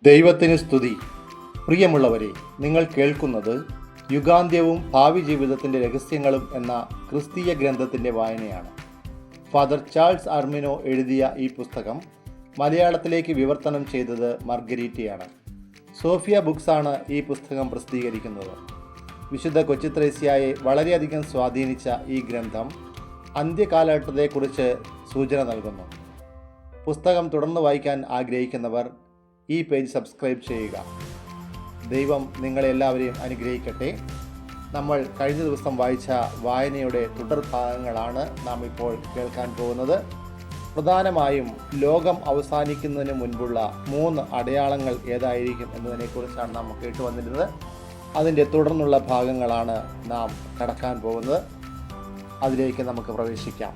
ദൈവത്തിന് സ്തുതി. പ്രിയമുള്ളവരെ, നിങ്ങൾ കേൾക്കുന്നത് യുഗാന്ത്യവും ഭാവി ജീവിതത്തിൻ്റെ രഹസ്യങ്ങളും എന്ന ക്രിസ്തീയ ഗ്രന്ഥത്തിൻ്റെ വായനയാണ്. ഫാദർ ചാൾസ് അർമിനോ എഴുതിയ ഈ പുസ്തകം മലയാളത്തിലേക്ക് വിവർത്തനം ചെയ്തത് മർഗരീറ്റയാണ്. സോഫിയ ബുക്സാണ് ഈ പുസ്തകം പ്രസിദ്ധീകരിക്കുന്നത്. വിശുദ്ധ കൊച്ചുത്രേസ്യായെ വളരെയധികം സ്വാധീനിച്ച ഈ ഗ്രന്ഥം അന്ത്യകാലഘട്ടത്തെക്കുറിച്ച് സൂചന നൽകുന്നു. പുസ്തകം തുടർന്ന് വായിക്കാൻ ആഗ്രഹിക്കുന്നവർ ഈ പേജ് സബ്സ്ക്രൈബ് ചെയ്യുക. ദൈവം നിങ്ങളെല്ലാവരെയും അനുഗ്രഹിക്കട്ടെ. നമ്മൾ കഴിഞ്ഞ ദിവസം വായിച്ച വായനയുടെ തുടർഭാഗങ്ങളാണ് നാം ഇപ്പോൾ കേൾക്കാൻ പോകുന്നത്. പ്രധാനമായും ലോകം അവസാനിക്കുന്നതിന് മുൻപുള്ള 3 അടയാളങ്ങൾ ഏതായിരിക്കും എന്നതിനെക്കുറിച്ചാണ് നാം കേട്ടു വന്നിരുന്നത്. അതിൻ്റെ തുടർന്നുള്ള ഭാഗങ്ങളാണ് നാം കടക്കാൻ പോകുന്നത്. അതിലേക്ക് നമുക്ക് പ്രവേശിക്കാം.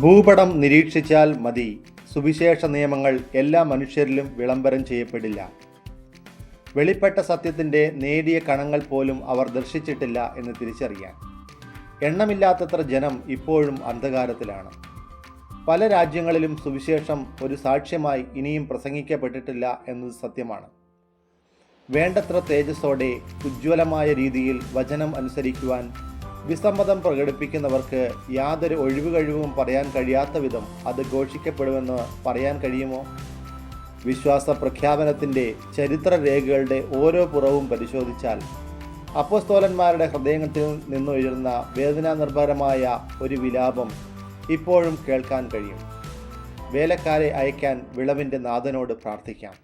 ഭൂപടം നിരീക്ഷിച്ചാൽ മതി, സുവിശേഷ നിയമങ്ങൾ എല്ലാ മനുഷ്യരിലും വിളംബരം ചെയ്യപ്പെടില്ല. വെളിപ്പെട്ട സത്യത്തിൻ്റെ നേടിയ കണങ്ങൾ പോലും അവർ ദർശിച്ചിട്ടില്ല എന്ന് തിരിച്ചറിയാൻ എണ്ണമില്ലാത്തത്ര ജനം ഇപ്പോഴും അന്ധകാരത്തിലാണ്. പല രാജ്യങ്ങളിലും സുവിശേഷം ഒരു സാക്ഷ്യമായി ഇനിയും പ്രസംഗിക്കപ്പെട്ടിട്ടില്ല എന്നത് സത്യമാണ്. വേണ്ടത്ര തേജസ്സോടെ ഉജ്ജ്വലമായ രീതിയിൽ വചനം അനുസരിക്കുവാൻ വിസമ്മതം പ്രകടിപ്പിക്കുന്നവർക്ക് യാതൊരു ഒഴിവുകഴിവും പറയാൻ കഴിയാത്ത വിധം അത് ഘോഷിക്കപ്പെടുമെന്ന് പറയാൻ കഴിയുമോ? വിശ്വാസ പ്രഖ്യാപനത്തിൻ്റെ ചരിത്രരേഖകളുടെ ഓരോ പുറവും പരിശോധിച്ചാൽ അപ്പോസ്തലന്മാരുടെ ഹൃദയത്തിൽ നിന്നുയരുന്ന വേദനാനിർഭരമായ ഒരു വിലാപം ഇപ്പോഴും കേൾക്കാൻ കഴിയും. വേലക്കാരെ അയക്കാൻ വിളവിൻ്റെ നാഥനോട് പ്രാർത്ഥിക്കാം.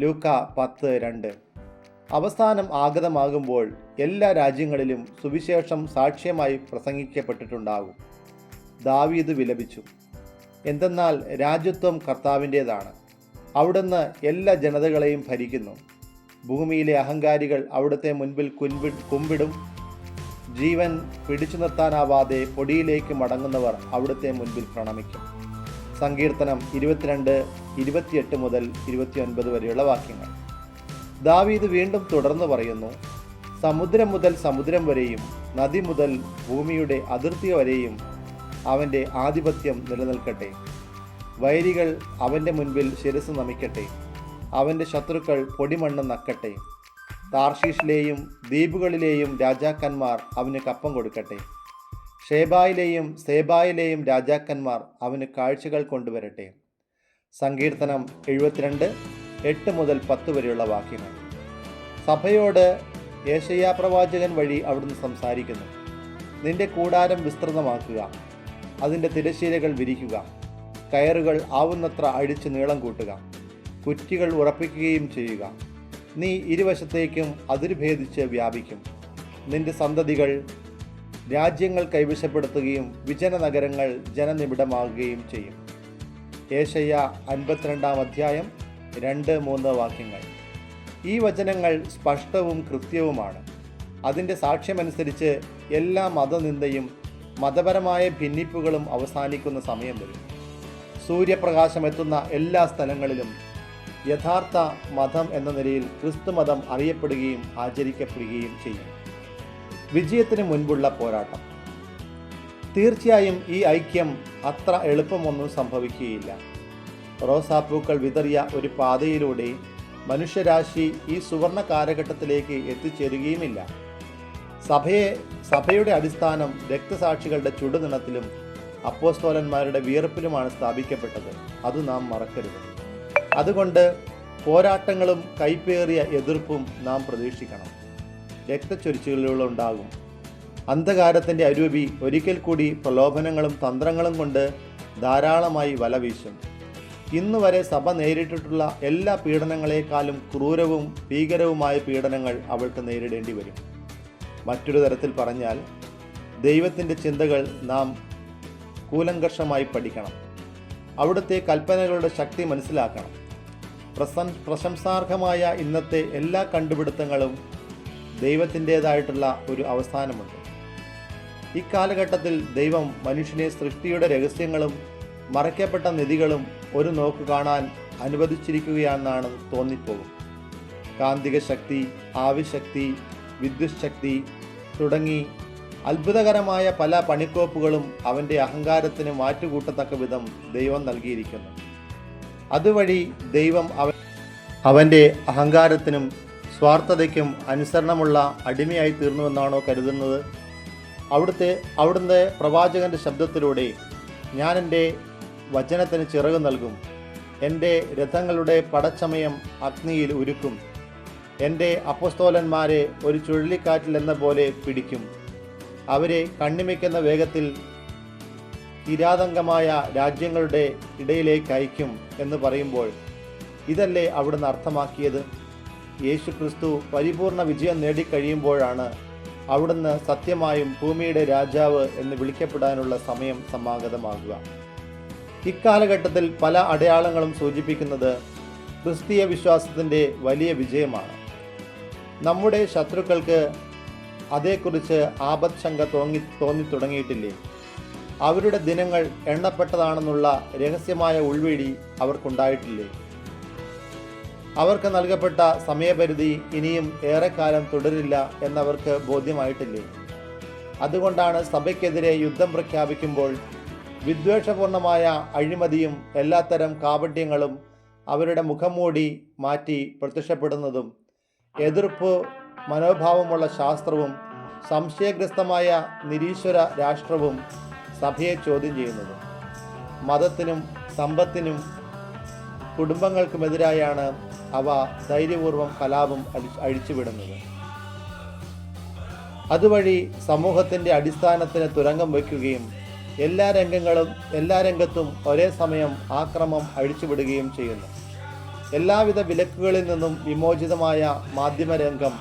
ലൂക്ക 10:2. അവസാനം ആഗതമാകുമ്പോൾ എല്ലാ രാജ്യങ്ങളിലും സുവിശേഷം സാക്ഷ്യമായി പ്രസംഗിക്കപ്പെട്ടിട്ടുണ്ടാകും. ദാവീദ് വിലപിച്ചു, എന്തെന്നാൽ രാജ്യത്വം കർത്താവിൻ്റേതാണ്, അവിടുന്ന് എല്ലാ ജനതകളെയും ഭരിക്കുന്നു. ഭൂമിയിലെ അഹങ്കാരികൾ അവിടുത്തെ മുൻപിൽ കുമ്പിടും. ജീവൻ പിടിച്ചു നിർത്താനാവാതെ പൊടിയിലേക്ക് മടങ്ങുന്നവർ അവിടുത്തെ മുൻപിൽ പ്രണമിക്കും. സങ്കീർത്തനം 22:28 മുതൽ 29 വരെയുള്ള വാക്യങ്ങൾ. ദാവീദ് വീണ്ടും തുടർന്ന് പറയുന്നു, സമുദ്രം മുതൽ സമുദ്രം വരെയും നദി മുതൽ ഭൂമിയുടെ അതിർത്തി വരെയും അവൻ്റെ ആധിപത്യം നിലനിൽക്കട്ടെ. വൈരികൾ അവൻ്റെ മുൻപിൽ ശിരസ് നമിക്കട്ടെ. അവൻ്റെ ശത്രുക്കൾ പൊടിമണ്ണ് നക്കട്ടെ. താർഷീഷിലെയും ദ്വീപുകളിലെയും രാജാക്കന്മാർ അവന് കപ്പം കൊടുക്കട്ടെ. ഷേബായിലെയും സേബായിലെയും രാജാക്കന്മാർ അവന് കാഴ്ചകൾ കൊണ്ടുവരട്ടെ. സങ്കീർത്തനം 72:8 മുതൽ 10 വരെയുള്ള വാക്യങ്ങൾ. സഭയോട് യേശയ്യാ പ്രവാചകൻ വഴി അവിടുന്ന് സംസാരിക്കുന്നു. നിന്റെ കൂടാരം വിസ്തൃതമാക്കുക, അതിൻ്റെ തിരശ്ശീലകൾ വിരിക്കുക, കയറുകൾ ആവുന്നത്ര അഴിച്ച് നീളം കൂട്ടുക, കുറ്റികൾ ഉറപ്പിക്കുകയും ചെയ്യുക. നീ ഇരുവശത്തേക്കും അതിരുഭേദിച്ച് വ്യാപിക്കും. നിന്റെ സന്തതികൾ രാജ്യങ്ങൾ കൈവശപ്പെടുത്തുകയും വിജനനഗരങ്ങൾ ജനനിബിഡമാകുകയും ചെയ്യും. യേശയ്യാ 52-ാം 2-3 വാക്യങ്ങൾ. ഈ വചനങ്ങൾ സ്പഷ്ടവും കൃത്യവുമാണ്. അതിൻ്റെ സാക്ഷ്യമനുസരിച്ച് എല്ലാ മതനിന്ദയും മതപരമായ ഭിന്നിപ്പുകളും അവസാനിക്കുന്ന സമയം വരും. സൂര്യപ്രകാശം എത്തുന്ന എല്ലാ സ്ഥലങ്ങളിലും യഥാർത്ഥ മതം എന്ന നിലയിൽ ക്രിസ്തുമതം അറിയപ്പെടുകയും ആചരിക്കപ്പെടുകയും ചെയ്യും. വിജയത്തിന് മുൻപുള്ള പോരാട്ടം. തീർച്ചയായും ഈ ഐക്യം അത്ര എളുപ്പമൊന്നും സംഭവിക്കുകയില്ല. റോസാപ്പൂക്കൾ വിതറിയ ഒരു പാതയിലൂടെ മനുഷ്യരാശി ഈ സുവർണ കാലഘട്ടത്തിലേക്ക് എത്തിച്ചേരുകയുമില്ല. സഭയുടെ അടിസ്ഥാനം രക്തസാക്ഷികളുടെ ചുടുനിണത്തിലും അപ്പോസ്തലന്മാരുടെ വിയർപ്പിലുമാണ് സ്ഥാപിക്കപ്പെട്ടത്. അത് നാം മറക്കരുത്. അതുകൊണ്ട് പോരാട്ടങ്ങളും കൈപ്പേറിയ എതിർപ്പും നാം പ്രതീക്ഷിക്കണം. രക്തച്ചൊരിച്ചിലുകളുണ്ടാകും. അന്ധകാരത്തിൻ്റെ അരൂപി ഒരിക്കൽ കൂടി പ്രലോഭനങ്ങളും തന്ത്രങ്ങളും കൊണ്ട് ധാരാളമായി വല വീശും. ഇന്നുവരെ സഭ നേരിട്ടിട്ടുള്ള എല്ലാ പീഡനങ്ങളെക്കാളും ക്രൂരവും ഭീകരവുമായ പീഡനങ്ങൾ അവൾക്ക് നേരിടേണ്ടി വരും. മറ്റൊരു തരത്തിൽ പറഞ്ഞാൽ, ദൈവത്തിൻ്റെ ചിന്തകൾ നാം കൂലങ്കഷമായി പഠിക്കണം. അവിടുത്തെ കൽപ്പനകളുടെ ശക്തി മനസ്സിലാക്കണം. പ്രശംസാർഹമായ ഇന്നത്തെ എല്ലാ കണ്ടുപിടുത്തങ്ങളും ദൈവത്തിൻ്റേതായിട്ടുള്ള ഒരു അവസാനമുണ്ട്. ഇക്കാലഘട്ടത്തിൽ ദൈവം മനുഷ്യനെ സൃഷ്ടിയുടെ രഹസ്യങ്ങളും മറയ്ക്കപ്പെട്ട നിധികളും ഒരു നോക്ക് കാണാൻ അനുവദിച്ചിരിക്കുകയാണെന്നാണ് തോന്നിപ്പോകും. കാന്തിക ശക്തി, ആവിശക്തി, വിദ്യുത് ശക്തി തുടങ്ങി അത്ഭുതകരമായ പല പണിക്കോപ്പുകളും അവൻ്റെ അഹങ്കാരത്തിന് മാറ്റുകൂട്ടത്തക്ക വിധം ദൈവം നൽകിയിരിക്കുന്നു. അതുവഴി ദൈവം അവൻ്റെ അഹങ്കാരത്തിനും സ്വാർത്ഥതയ്ക്കും അനുസരണമുള്ള അടിമയായി തീർന്നുവെന്നാണോ കരുതുന്നത്? അവിടുത്തെ പ്രവാചകൻ്റെ ശബ്ദത്തിലൂടെ ഞാൻ എൻ്റെ വചനത്തിന് ചിറക് നൽകും, എൻ്റെ രഥങ്ങളുടെ പടച്ചമയം അഗ്നിയിൽ ഉരുക്കും, എൻ്റെ അപ്പോസ്തോലന്മാരെ ഒരു ചുഴലിക്കാറ്റിൽ എന്ന പോലെ പിടിക്കും, അവരെ കണ്ണിമയ്ക്കുന്ന വേഗത്തിൽ കിരാതംഗമായ രാജ്യങ്ങളുടെ ഇടയിലേക്ക് അയക്കും എന്ന് പറയുമ്പോൾ ഇതല്ലേ അവിടുന്ന് അർത്ഥമാക്കിയത്? യേശു ക്രിസ്തു പരിപൂർണ വിജയം നേടിക്കഴിയുമ്പോഴാണ് അവിടുന്ന് സത്യമായും ഭൂമിയുടെ രാജാവ് എന്ന് വിളിക്കപ്പെടാനുള്ള സമയം സമാഗതമാകുക. ഇക്കാലഘട്ടത്തിൽ പല അടയാളങ്ങളും സൂചിപ്പിക്കുന്നത് ക്രിസ്തീയ വിശ്വാസത്തിൻ്റെ വലിയ വിജയമാണ്. നമ്മുടെ ശത്രുക്കൾക്ക് അതേക്കുറിച്ച് ആപത്ശങ്ക തോന്നി തുടങ്ങിയിട്ടില്ലേ? അവരുടെ ദിനങ്ങൾ എണ്ണപ്പെട്ടതാണെന്നുള്ള രഹസ്യമായ ഉൾവിളി അവർക്കുണ്ടായിട്ടില്ലേ? അവർക്ക് നൽകപ്പെട്ട സമയപരിധി ഇനിയും ഏറെക്കാലം തുടരില്ല എന്നവർക്ക് ബോധ്യമായിട്ടില്ലേ? അതുകൊണ്ടാണ് സഭയ്ക്കെതിരെ യുദ്ധം പ്രഖ്യാപിക്കുമ്പോൾ വിദ്വേഷപൂർണമായ അഴിമതിയും എല്ലാത്തരം കാപട്യങ്ങളും അവരുടെ മുഖം മൂടി മാറ്റി പ്രത്യക്ഷപ്പെടുന്നതും എതിർപ്പ് മനോഭാവമുള്ള ശാസ്ത്രവും സംശയഗ്രസ്തമായ നിരീശ്വര രാഷ്ട്രവും സഭയെ ചോദ്യം ചെയ്യുന്നതും. മതത്തിനും സമ്പത്തിനും കുടുംബങ്ങൾക്കുമെതിരായാണ് അവ ധൈര്യപൂർവ്വം കലാപം അഴിച്ചുവിടുന്നത്. അതുവഴി സമൂഹത്തിൻ്റെ അടിസ്ഥാനത്തിന് തുരങ്കം വയ്ക്കുകയും എല്ലാ രംഗത്തും ഒരേ സമയം ആക്രമം അഴിച്ചുവിടുകയും ചെയ്യുന്നു. എല്ലാവിധ വിലക്കുകളിൽ നിന്നും വിമോചിതമായ മാധ്യമരംഗം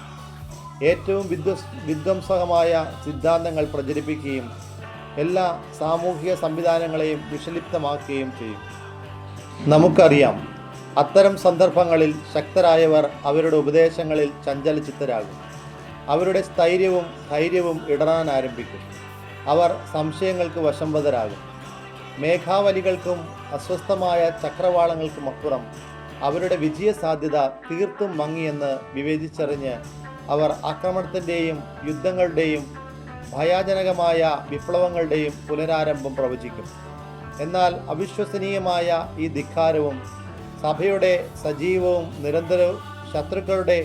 ഏറ്റവും വിധ്വംസകമായ സിദ്ധാന്തങ്ങൾ പ്രചരിപ്പിക്കുകയും എല്ലാ സാമൂഹിക സംവിധാനങ്ങളെയും വിഷലിപ്തമാക്കുകയും ചെയ്യും. നമുക്കറിയാം, അത്തരം സന്ദർഭങ്ങളിൽ ശക്തരായവർ അവരുടെ ഉപദേശങ്ങളിൽ ചഞ്ചലചിത്തരാകും. അവരുടെ സ്ഥൈര്യവും ധൈര്യവും ഇടറാൻ ആരംഭിക്കും. അവർ സംശയങ്ങൾക്ക് വശംവദരാകും. മേഘാവലികൾക്കും അസ്വസ്ഥമായ ചക്രവാളങ്ങൾക്കുമപ്പുറം അവരുടെ വിജയസാധ്യത തീർത്തും മങ്ങിയെന്ന് വിവേചിച്ചറിഞ്ഞ് അവർ ആക്രമണത്തിൻ്റെയും യുദ്ധങ്ങളുടെയും ഭയാജനകമായ വിപ്ലവങ്ങളുടെയും പുനരാരംഭം പ്രവചിക്കും. എന്നാൽ അവിശ്വസനീയമായ ഈ ധിക്കാരവും ശത്രുക്കളുടെ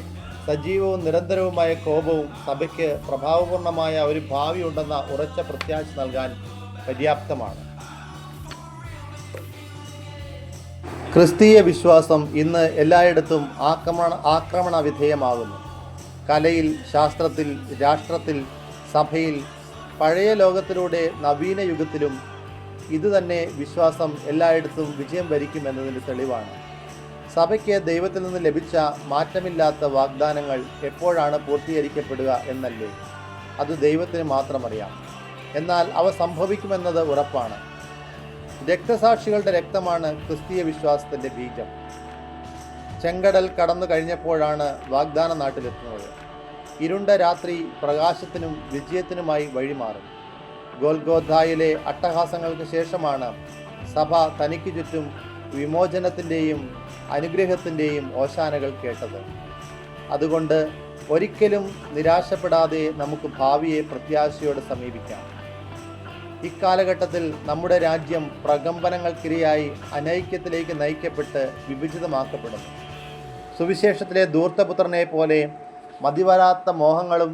സജീവവും നിരന്തരവുമായ കോപവും സഭയ്ക്ക് പ്രഭാവപൂർണമായ ഒരു ഭാവി ഉണ്ടെന്ന ഉറച്ച പ്രത്യാശ നൽകാൻ പര്യാപ്തമാണ്. ക്രിസ്തീയ വിശ്വാസം ഇന്ന് എല്ലായിടത്തും ആക്രമണ വിധേയമാകുന്നു. കലയിൽ, ശാസ്ത്രത്തിൽ, രാഷ്ട്രത്തിൽ, സഭയിൽ, പഴയ ലോകത്തിലൂടെ നവീന യുഗത്തിലും ഇതുതന്നെ വിശ്വാസം എല്ലായിടത്തും വിജയം വരിക്കുമെന്നതിൻ്റെ തെളിവാണ്. സഭയ്ക്ക് ദൈവത്തിൽ നിന്ന് ലഭിച്ച മാറ്റമില്ലാത്ത വാഗ്ദാനങ്ങൾ എപ്പോഴാണ് പൂർത്തീകരിക്കപ്പെടുക എന്നല്ലേ അത് ദൈവത്തിന് മാത്രമറിയാം. എന്നാൽ അവ സംഭവിക്കുമെന്നത് ഉറപ്പാണ്. രക്തസാക്ഷികളുടെ രക്തമാണ് ക്രിസ്തീയ വിശ്വാസത്തിൻ്റെ ബീജം. ചെങ്കടൽ കടന്നു കഴിഞ്ഞപ്പോഴാണ് വാഗ്ദാന നാട്ടിലെത്തുന്നത്. ഇരുണ്ട രാത്രി പ്രകാശത്തിനും വിജയത്തിനുമായി വഴിമാറും. ഗോൽഗോഥായിലെ അട്ടഹാസങ്ങൾക്ക് ശേഷമാണ് സഭ തനിക്ക് ചുറ്റും വിമോചനത്തിൻ്റെയും അനുഗ്രഹത്തിൻ്റെയും ഓശാനകൾ കേട്ടത്. അതുകൊണ്ട് ഒരിക്കലും നിരാശപ്പെടാതെ നമുക്ക് ഭാവിയെ പ്രത്യാശയോടെ സമീപിക്കാം. ഇക്കാലഘട്ടത്തിൽ നമ്മുടെ രാജ്യം പ്രകമ്പനങ്ങൾക്കിരയായി അനൈക്യത്തിലേക്ക് നയിക്കപ്പെട്ട് വിഭജിതമാക്കപ്പെടുന്നു. സുവിശേഷത്തിലെ ധൂർത്തപുത്രനെ പോലെ മതിവരാത്ത മോഹങ്ങളും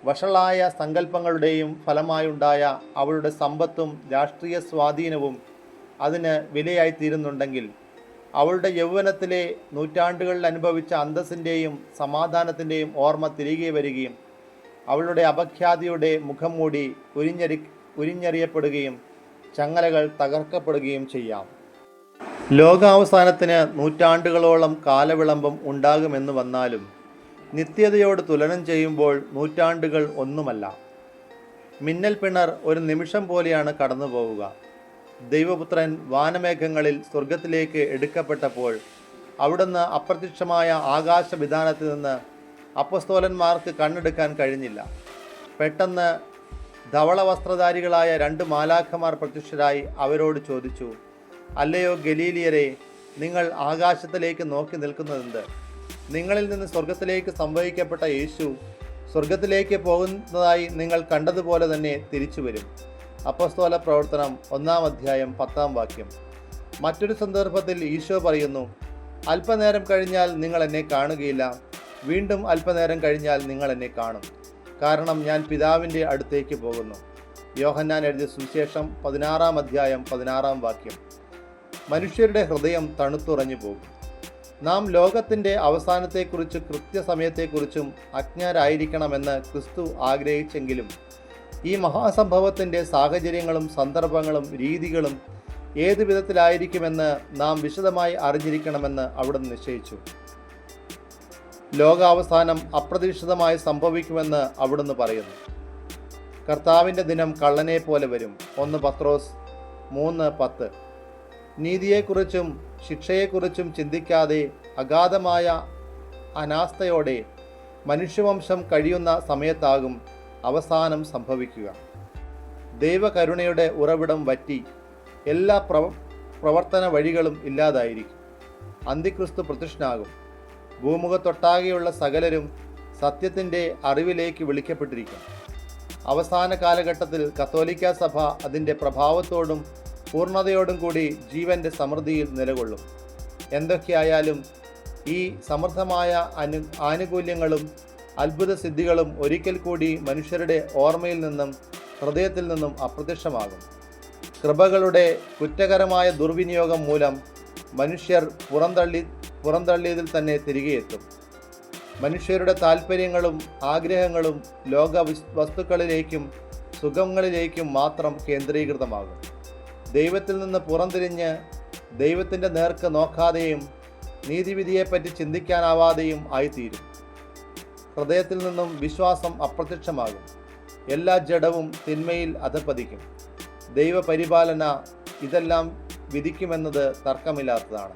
വഷളായ സങ്കല്പങ്ങളുടെയും ഫലമായുണ്ടായ അവളുടെ സമ്പത്തും രാഷ്ട്രീയ സ്വാധീനവും അതിന് വിലയായിത്തീരുന്നുണ്ടെങ്കിൽ അവളുടെ യൗവനത്തിലെ നൂറ്റാണ്ടുകളിൽ അനുഭവിച്ച അന്തസ്സിൻ്റെയും സമാധാനത്തിൻ്റെയും ഓർമ്മ തിരികെ വരികയും അവളുടെ അപഖ്യാതിയുടെ മുഖം മൂടി ഉരിഞ്ഞെറിയപ്പെടുകയും ചങ്ങലകൾ തകർക്കപ്പെടുകയും ചെയ്യാം. ലോകാവസാനത്തിന് നൂറ്റാണ്ടുകളോളം കാലവിളംബം ഉണ്ടാകുമെന്ന് വന്നാലും നിത്യതയോട് തുലനം ചെയ്യുമ്പോൾ നൂറ്റാണ്ടുകൾ ഒന്നുമല്ല. മിന്നൽ പിണർ ഒരു നിമിഷം പോലെയാണ് കടന്നു പോവുക. ദൈവപുത്രൻ വാനമേഘങ്ങളിൽ സ്വർഗത്തിലേക്ക് എടുക്കപ്പെട്ടപ്പോൾ അവിടുന്ന് അപ്രത്യക്ഷമായ ആകാശവിധാനത്തിൽ നിന്ന് അപ്പസ്തോലന്മാർക്ക് കണ്ണെടുക്കാൻ കഴിഞ്ഞില്ല. പെട്ടെന്ന് ധവളവസ്ത്രധാരികളായ 2 മാലാഖമാർ പ്രത്യക്ഷരായി അവരോട് ചോദിച്ചു, അല്ലയോ ഗലീലിയരെ, നിങ്ങൾ ആകാശത്തിലേക്ക് നോക്കി നിൽക്കുന്നതെന്ത്? നിങ്ങളിൽ നിന്ന് സ്വർഗത്തിലേക്ക് സംവഹിക്കപ്പെട്ട യേശു സ്വർഗത്തിലേക്ക് പോകുന്നതായി നിങ്ങൾ കണ്ടതുപോലെ തന്നെ തിരിച്ചു വരും. അപ്പോസ്തല പ്രവർത്തനം 1-ാം അധ്യായം 10-ാം വാക്യം. മറ്റൊരു സന്ദർഭത്തിൽ ഈശോ പറയുന്നു, അല്പനേരം കഴിഞ്ഞാൽ നിങ്ങൾ എന്നെ കാണുകയില്ല, വീണ്ടും അല്പനേരം കഴിഞ്ഞാൽ നിങ്ങൾ എന്നെ കാണും, കാരണം ഞാൻ പിതാവിൻ്റെ അടുത്തേക്ക് പോകുന്നു. യോഹന്നാൻ എഴുതിയ സുവിശേഷം 16-ാം അധ്യായം 16-ാം വാക്യം. മനുഷ്യരുടെ ഹൃദയം തണുത്തുറഞ്ഞു പോകും. നാം ലോകത്തിൻ്റെ അവസാനത്തെക്കുറിച്ച് കൃത്യസമയത്തെക്കുറിച്ചും അജ്ഞരായിരിക്കണമെന്ന് ക്രിസ്തു ആഗ്രഹിച്ചെങ്കിലും ഈ മഹാസംഭവത്തിൻ്റെ സാഹചര്യങ്ങളും സന്ദർഭങ്ങളും രീതികളും ഏതു വിധത്തിലായിരിക്കുമെന്ന് നാം വിശദമായി അറിഞ്ഞിരിക്കണമെന്ന് അവിടുന്ന് നിശ്ചയിച്ചു. ലോകാവസാനം അപ്രതീക്ഷിതമായി സംഭവിക്കുമെന്ന് അവിടുന്ന് പറയുന്നു. കർത്താവിൻ്റെ ദിനം കള്ളനെ പോലെ വരും. 1 പത്രോസ് 3:10. നീതിയെക്കുറിച്ചും ശിക്ഷയെക്കുറിച്ചും ചിന്തിക്കാതെ അഗാധമായ അനാസ്ഥയോടെ മനുഷ്യവംശം കഴിയുന്ന സമയത്താകും അവസാനം സംഭവിക്കുക. ദൈവകരുണയുടെ ഉറവിടം വറ്റി എല്ലാ പ്രവർത്തന വഴികളും ഇല്ലാതായിരിക്കും. അന്തിക്രിസ്തു പ്രത്യക്ഷനാകും. ഭൂമുഖത്തൊട്ടാകെയുള്ള സകലരും സത്യത്തിൻ്റെ അറിവിലേക്ക് വിളിക്കപ്പെട്ടിരിക്കും. അവസാന കാലഘട്ടത്തിൽ കത്തോലിക്ക സഭ അതിൻ്റെ പ്രഭാവത്തോടും പൂർണ്ണതയോടും കൂടി ജീവൻ്റെ സമൃദ്ധിയിൽ നിലകൊള്ളും. എന്തൊക്കെയായാലും ഈ സമൃദ്ധമായ ആനുകൂല്യങ്ങളും അത്ഭുത സിദ്ധികളും ഒരിക്കൽ കൂടി മനുഷ്യരുടെ ഓർമ്മയിൽ നിന്നും ഹൃദയത്തിൽ നിന്നും അപ്രത്യക്ഷമാകും. കൃപകളുടെ കുറ്റകരമായ ദുർവിനിയോഗം മൂലം മനുഷ്യർ പുറന്തള്ളിയതിൽ തന്നെ തിരികെ എത്തും. മനുഷ്യരുടെ താൽപ്പര്യങ്ങളും ആഗ്രഹങ്ങളും ലോക വസ്തുക്കളിലേക്കും സുഖങ്ങളിലേക്കും മാത്രം കേന്ദ്രീകൃതമാകും. ദൈവത്തിൽ നിന്ന് പുറംതിരിഞ്ഞ് ദൈവത്തിൻ്റെ നേർക്ക് നോക്കാതെയും നീതിവിധിയെപ്പറ്റി ചിന്തിക്കാനാവാതെയും ആയിത്തീരും. ഹൃദയത്തിൽ നിന്നും വിശ്വാസം അപ്രത്യക്ഷമാകും. എല്ലാ ജഡവും തിന്മയിൽ അധപ്പതിക്കും. ദൈവപരിപാലന ഇതെല്ലാം വിധിക്കുമെന്നത് തർക്കമില്ലാത്തതാണ്.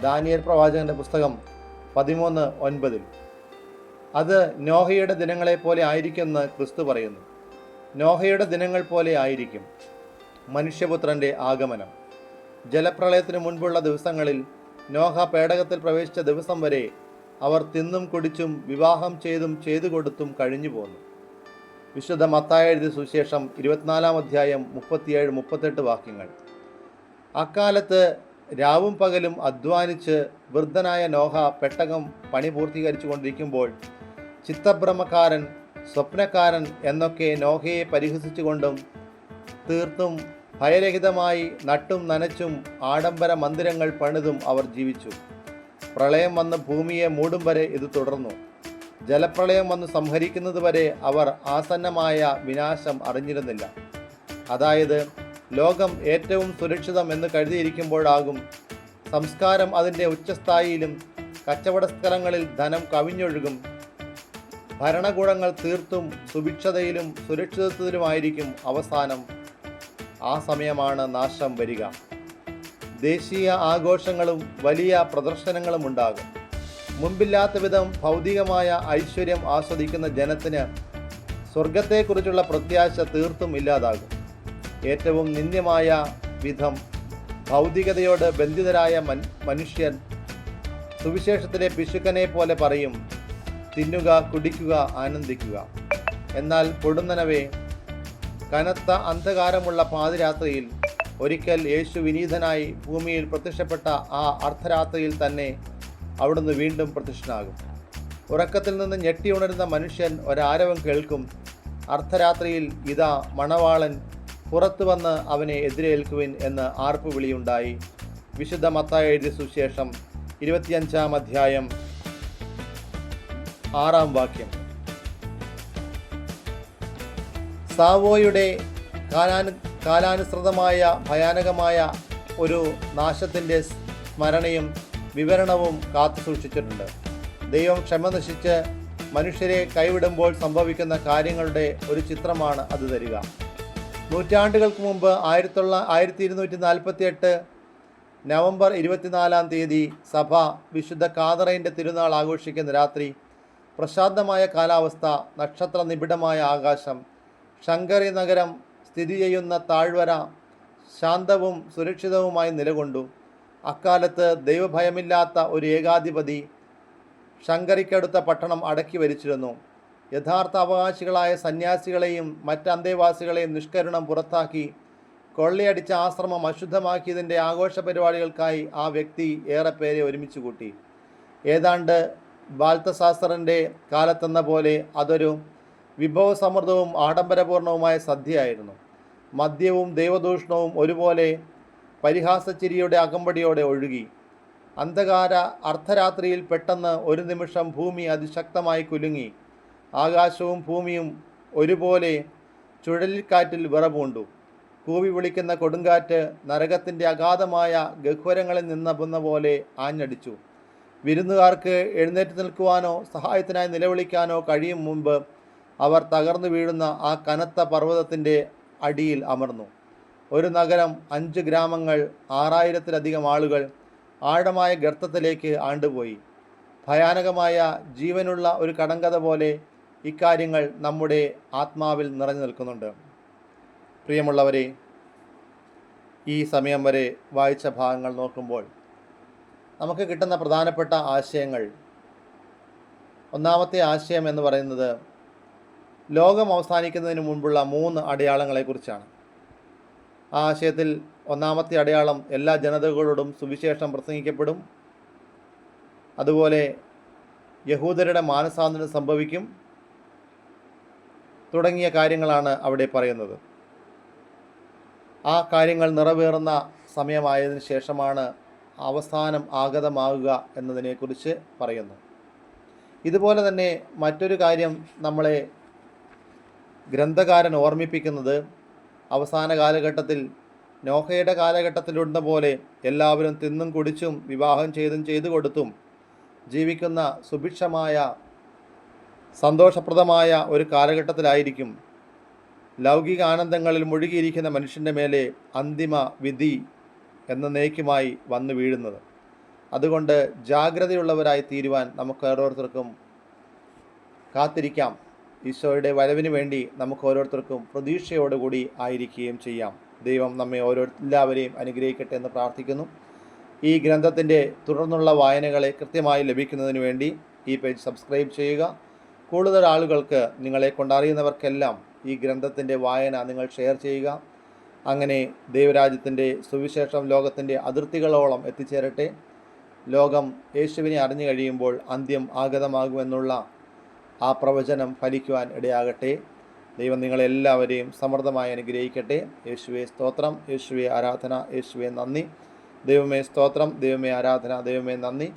ദാനിയേൽ പ്രവാചകന്റെ പുസ്തകം 13:9. അത് നോഹയുടെ ദിനങ്ങളെപ്പോലെ ആയിരിക്കുമെന്ന് ക്രിസ്തു പറയുന്നു. നോഹയുടെ ദിനങ്ങൾ പോലെ ആയിരിക്കും മനുഷ്യപുത്രൻ്റെ ആഗമനം. ജലപ്രളയത്തിന് മുൻപുള്ള ദിവസങ്ങളിൽ നോഹ പേടകത്തിൽ പ്രവേശിച്ച ദിവസം വരെ അവർ തിന്നും കുടിച്ചും വിവാഹം ചെയ്തു കൊടുത്തും കഴിഞ്ഞു പോന്നു. വിശുദ്ധ മത്തായി എഴുതിയ സുവിശേഷം 24-ാം അധ്യായം 37-38 വാക്യങ്ങൾ. അക്കാലത്ത് രാവും പകലും അധ്വാനിച്ച് വൃദ്ധനായ നോഹ പെട്ടകം പണി പൂർത്തീകരിച്ചു കൊണ്ടിരിക്കുമ്പോൾ ചിത്തഭ്രമക്കാരൻ, സ്വപ്നക്കാരൻ എന്നൊക്കെ നോഹയെ പരിഹസിച്ചുകൊണ്ടും തീർത്തും ഭയരഹിതമായി നട്ടും നനച്ചും ആഡംബര മന്ദിരങ്ങൾ പണിതും അവർ ജീവിച്ചു. പ്രളയം വന്ന് ഭൂമിയെ മൂടും വരെ ഇത് തുടർന്നു. ജലപ്രളയം വന്ന് സംഹരിക്കുന്നതുവരെ അവർ ആസന്നമായ വിനാശം അറിഞ്ഞിരുന്നില്ല. അതായത് ലോകം ഏറ്റവും സുരക്ഷിതം എന്ന് കരുതിയിരിക്കുമ്പോഴാകും സംസ്കാരം അതിൻ്റെ ഉച്ചസ്ഥായിയിലും കച്ചവട സ്ഥലങ്ങളിൽ ധനം കവിഞ്ഞൊഴുകും. ഭരണകൂടങ്ങൾ തീർത്തും സുഭിക്ഷതയിലും സുരക്ഷിതത്വത്തിലുമായിരിക്കും അവസാനം. ആ സമയമാണ് നാശം വരിക. ദേശീയ ആഘോഷങ്ങളും വലിയ പ്രദർശനങ്ങളും ഉണ്ടാകും. മുൻപില്ലാത്ത വിധം ഭൗതികമായ ഐശ്വര്യം ആസ്വദിക്കുന്ന ജനത്തിന് സ്വർഗത്തെക്കുറിച്ചുള്ള പ്രത്യാശ തീർത്തും ഇല്ലാതാകും. ഏറ്റവും നിന്ദ്യമായ വിധം ഭൗതികതയോട് ബന്ധിതരായ മനുഷ്യൻ സുവിശേഷത്തിലെ പിശുക്കനെ പോലെ പറയും, തിന്നുക, കുടിക്കുക, ആനന്ദിക്കുക. എന്നാൽ പൊടുന്നനവേ, കനത്ത അന്ധകാരമുള്ള പാതിരാത്രിയിൽ ഒരിക്കൽ യേശു വിനീതനായി ഭൂമിയിൽ പ്രത്യക്ഷപ്പെട്ട ആ അർദ്ധരാത്രിയിൽ തന്നെ അവിടുന്ന് വീണ്ടും പ്രത്യക്ഷനാകും. ഉറക്കത്തിൽ നിന്ന് ഞെട്ടി ഉണരുന്ന മനുഷ്യൻ ഒരാരവം കേൾക്കും, അർദ്ധരാത്രിയിൽ ഇതാ മണവാളൻ, പുറത്തു വന്ന് അവനെ എതിരേൽക്കുവിൻ എന്ന് ആർപ്പുവിളിയുണ്ടായി. വിശുദ്ധ മത്തായി എഴുതിയ സുവിശേഷം 25-ാം അധ്യായം 6-ാം വാക്യം. സാവോയുടെ കാലാനുസൃതമായ ഭയാനകമായ ഒരു നാശത്തിൻ്റെ സ്മരണയും വിവരണവും കാത്തു സൂക്ഷിച്ചിട്ടുണ്ട്. ദൈവം ക്ഷമ നശിച്ച് മനുഷ്യരെ കൈവിടുമ്പോൾ സംഭവിക്കുന്ന കാര്യങ്ങളുടെ ഒരു ചിത്രമാണ് അത് തരിക. നൂറ്റാണ്ടുകൾക്ക് മുമ്പ് 1248 നവംബർ 24-ാം തീയതി സഭ വിശുദ്ധ കാതറൈൻ്റെ തിരുനാൾ ആഘോഷിക്കുന്ന രാത്രി പ്രശാന്തമായ കാലാവസ്ഥ, നക്ഷത്ര നിബിഡമായ ആകാശം, ശങ്കരി നഗരം സ്ഥിതി ചെയ്യുന്ന താഴ്വര ശാന്തവും സുരക്ഷിതവുമായി നിലകൊണ്ടു. അക്കാലത്ത് ദൈവഭയമില്ലാത്ത ഒരു ഏകാധിപതി ശങ്കരിക്കടുത്ത പട്ടണം അടക്കി ഭരിച്ചിരുന്നു. യഥാർത്ഥ അവകാശികളായ സന്യാസികളെയും മറ്റ് അന്തേവാസികളെയും നിഷ്കരുണം പുറത്താക്കി കൊള്ളയടിച്ച ആശ്രമം അശുദ്ധമാക്കിയതിൻ്റെ ആഘോഷ പരിപാടികൾക്കായി ആ വ്യക്തി ഏറെ പേരെ ഒരുമിച്ച് കൂട്ടി. ഏതാണ്ട് ബാൽത്തസാസറിൻ്റെ കാലത്തെന്ന പോലെ അതൊരു വിഭവസമൃദ്ധവും ആഡംബരപൂർണവുമായ സദ്യയായിരുന്നു. മദ്യവും ദൈവദൂഷണവും ഒരുപോലെ പരിഹാസച്ചിരിയുടെ അകമ്പടിയോടെ ഒഴുകി. അന്ധകാര അർദ്ധരാത്രിയിൽ പെട്ടെന്ന് ഒരു നിമിഷം ഭൂമി അതിശക്തമായി കുലുങ്ങി. ആകാശവും ഭൂമിയും ഒരുപോലെ ചുഴലിക്കാറ്റിൽ വിറപൂണ്ടു. കൂവി വിളിക്കുന്ന കൊടുങ്കാറ്റ് നരകത്തിൻ്റെ അഗാധമായ ഗഹ്വരങ്ങളിൽ നിന്നെന്ന പോലെ ആഞ്ഞടിച്ചു. വിരുന്നുകാർക്ക് എഴുന്നേറ്റ് നിൽക്കുവാനോ സഹായത്തിനായി നിലവിളിക്കാനോ കഴിയും മുമ്പ് അവർ തകർന്നു വീഴുന്ന ആ കനത്ത പർവ്വതത്തിൻ്റെ അടിയിൽ അമർന്നു. ഒരു നഗരം, 5 ഗ്രാമങ്ങൾ, 6000-ലധികം ആളുകൾ ആഴമായ ഗർത്തത്തിലേക്ക് ആണ്ടുപോയി. ഭയാനകമായ ജീവനുള്ള ഒരു കടങ്കഥ പോലെ ഇക്കാര്യങ്ങൾ നമ്മുടെ ആത്മാവിൽ നിറഞ്ഞു നിൽക്കുന്നുണ്ട്. പ്രിയമുള്ളവരെ, ഈ സമയം വരെ വായിച്ച ഭാഗങ്ങൾ നോക്കുമ്പോൾ നമുക്ക് കിട്ടുന്ന പ്രധാനപ്പെട്ട ആശയങ്ങൾ, ഒന്നാമത്തെ ആശയം എന്ന് പറയുന്നത് ലോകം അവസാനിക്കുന്നതിന് മുൻപുള്ള 3 അടയാളങ്ങളെക്കുറിച്ചാണ്. ആ ആശയത്തിൽ ഒന്നാമത്തെ അടയാളം എല്ലാ ജനതകളോടും സുവിശേഷം പ്രസംഗിക്കപ്പെടും. അതുപോലെ യഹൂദരുടെ മാനസാന്തരം സംഭവിക്കും തുടങ്ങിയ കാര്യങ്ങളാണ് അവിടെ പറയുന്നത്. ആ കാര്യങ്ങൾ നിറവേറുന്ന സമയമായതിനു ശേഷമാണ് അവസാനം ആഗതമാകുക എന്നതിനെക്കുറിച്ച് പറയുന്നു. ഇതുപോലെ തന്നെ മറ്റൊരു കാര്യം നമ്മളെ ഗ്രന്ഥകാരൻ ഓർമ്മിപ്പിക്കുന്നത്, അവസാന കാലഘട്ടത്തിൽ നോഹയുടെ കാലഘട്ടത്തിലുണ്ട പോലെ എല്ലാവരും തിന്നും കുടിച്ചും വിവാഹം ചെയ്തു കൊടുത്തും ജീവിക്കുന്ന സുഭിക്ഷമായ സന്തോഷപ്രദമായ ഒരു കാലഘട്ടത്തിലായിരിക്കും ലൗകിക ആനന്ദങ്ങളിൽ മുഴുകിയിരിക്കുന്ന മനുഷ്യൻ്റെ മേലെ അന്തിമ വിധി എന്നേക്കുമായി വന്നു വീഴുന്നത്. അതുകൊണ്ട് ജാഗ്രതയുള്ളവരായി തീരുവാൻ നമുക്ക് ഓരോരുത്തർക്കും കാത്തിരിക്കാം. ഈശോയുടെ വരവിന് വേണ്ടി നമുക്ക് ഓരോരുത്തർക്കും പ്രതീക്ഷയോടുകൂടി ആയിരിക്കുകയും ചെയ്യാം. ദൈവം നമ്മെ എല്ലാവരെയും അനുഗ്രഹിക്കട്ടെ എന്ന് പ്രാർത്ഥിക്കുന്നു. ഈ ഗ്രന്ഥത്തിൻ്റെ തുടർന്നുള്ള വായനകളെ കൃത്യമായി ലഭിക്കുന്നതിന് വേണ്ടി ഈ പേജ് സബ്സ്ക്രൈബ് ചെയ്യുക. കൂടുതൽ ആളുകൾക്ക്, നിങ്ങളെ കൊണ്ടറിയുന്നവർക്കെല്ലാം ഈ ഗ്രന്ഥത്തിൻ്റെ വായന നിങ്ങൾ ഷെയർ ചെയ്യുക. അങ്ങനെ ദൈവരാജ്യത്തിൻ്റെ സുവിശേഷം ലോകത്തിൻ്റെ അതിർത്തികളോളം എത്തിച്ചേരട്ടെ. ലോകം യേശുവിനെ അറിഞ്ഞു കഴിയുമ്പോൾ അന്ത്യം ആഗതമാകുമെന്നുള്ള ആ പ്രവചനം ഫലിക്കുവാൻ ഇടയാകട്ടെ. ദൈവം നിങ്ങളെല്ലാവരെയും സമൃദ്ധമായി അനുഗ്രഹിക്കട്ടെ. യേശുവേ സ്തോത്രം, യേശുവേ ആരാധന, യേശുവേ നന്ദി. ദൈവമേ സ്തോത്രം, ദൈവമേ ആരാധന, ദൈവമേ നന്ദി.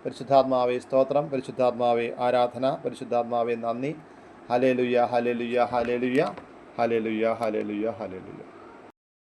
പരിശുദ്ധാത്മാവേ സ്തോത്രം, പരിശുദ്ധാത്മാവേ ആരാധന, പരിശുദ്ധാത്മാവേ നന്ദി. Hallelujah, hallelujah, hallelujah, hallelujah, hallelujah, hallelujah.